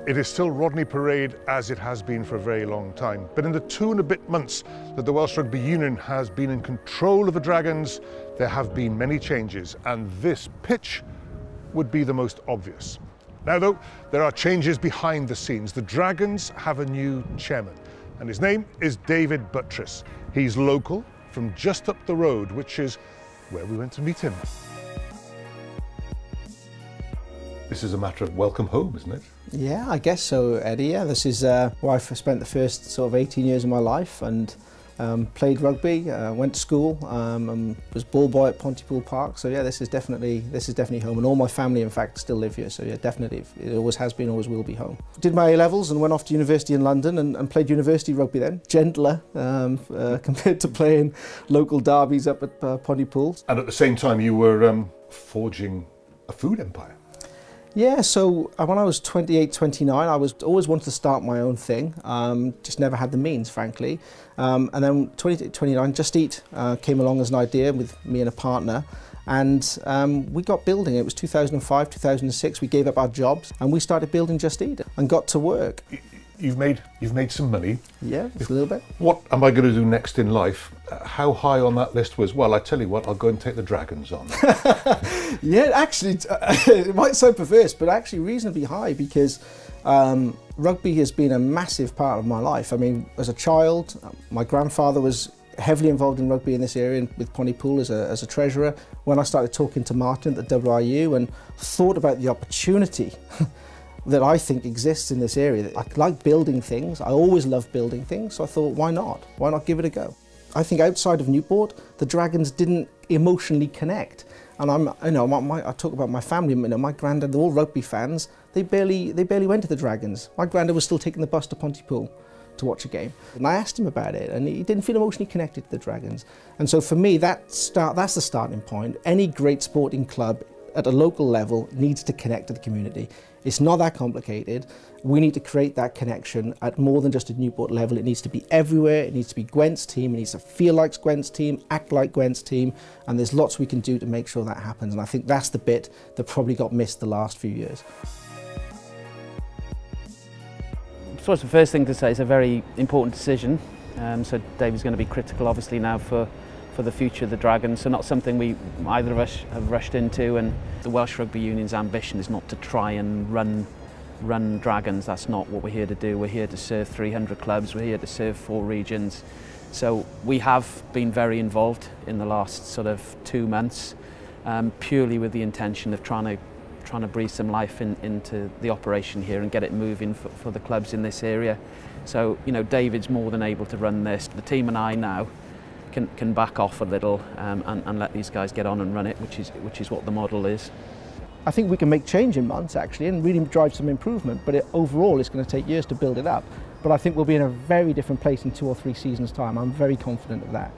It is still Rodney Parade as it has been for a very long time. But in the 2 and a bit months that the Welsh Rugby Union has been in control of the Dragons, there have been many changes, and this pitch would be the most obvious. Now though, there are changes behind the scenes. The Dragons have a new chairman, and his name is David Buttress. He's local, from just up the road, which is where we went to meet him. This is a matter of welcome home, isn't it? Yeah, I guess so, Eddie. Yeah, this is where I spent the first sort of 18 years of my life, and played rugby, went to school, and was ball boy at Pontypool Park. So yeah, this is definitely home, and all my family, in fact, still live here. So yeah, definitely, it always has been, always will be home. Did my A-levels and went off to university in London and played university rugby then. Gentler compared to playing local derbies up at Pontypool. And at the same time, you were forging a food empire. Yeah, so when I was 28, 29, I always wanted to start my own thing, just never had the means, frankly. And then 28, 29, Just Eat came along as an idea with me and a partner, and we got building. It was 2005, 2006, we gave up our jobs and we started building Just Eat and got to work. You've made some money. Yeah, just a little bit. What am I going to do next in life? How high on that list was, well, I tell you what, I'll go and take the Dragons on. Yeah, actually, it might sound perverse, but actually reasonably high, because rugby has been a massive part of my life. I mean, as a child, my grandfather was heavily involved in rugby in this area with Pontypool as a treasurer. When I started talking to Martin at the WRU and thought about the opportunity that I think exists in this area. I like building things, I always love building things, so I thought, why not? Why not give it a go? I think outside of Newport, the Dragons didn't emotionally connect. And I talk about my family, my granddad, they're all rugby fans, they barely went to the Dragons. My granddad was still taking the bus to Pontypool to watch a game. And I asked him about it, and he didn't feel emotionally connected to the Dragons. And so for me, that's the starting point. Any great sporting club at a local level needs to connect to the community. It's not that complicated. We need to create that connection at more than just a Newport level. It needs to be everywhere. It needs to be Gwent's team. It needs to feel like Gwent's team, act like Gwent's team, and there's lots we can do to make sure that happens. And I think that's the bit that probably got missed the last few years. So the first thing to say, it's a very important decision. So David's going to be critical, obviously, now for the future of the Dragons, so not something either of us have rushed into. And the Welsh Rugby Union's ambition is not to try and run Dragons. That's not what we're here to do. We're here to serve 300 clubs, we're here to serve 4 regions. So we have been very involved in the last sort of 2 months, purely with the intention of trying to breathe some life into the operation here and get it moving for the clubs in this area. So, you know, David's more than able to run this. The team and I now can back off a little and let these guys get on and run it, which is what the model is. I think we can make change in months, actually, and really drive some improvement, but overall it's going to take years to build it up. But I think we'll be in a very different place in 2 or 3 seasons' time. I'm very confident of that.